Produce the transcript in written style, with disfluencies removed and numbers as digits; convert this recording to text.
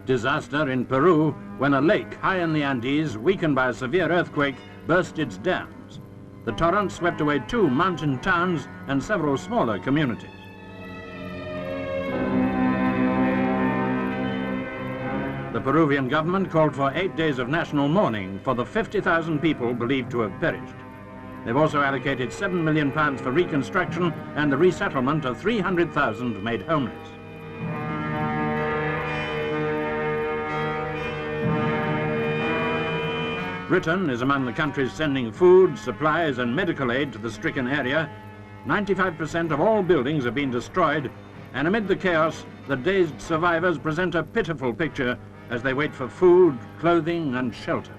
Disaster in Peru when a lake high in the Andes, weakened by a severe earthquake, burst its dams. The torrent swept away 2 mountain towns and several smaller communities. The Peruvian government called for 8 days of national mourning for the 50,000 people believed to have perished. They've also allocated £7 million for reconstruction and the resettlement of 300,000 made homeless. Britain is among the countries sending food, supplies and medical aid to the stricken area. 95% of all buildings have been destroyed, and amid the chaos, the dazed survivors present a pitiful picture as they wait for food, clothing and shelter.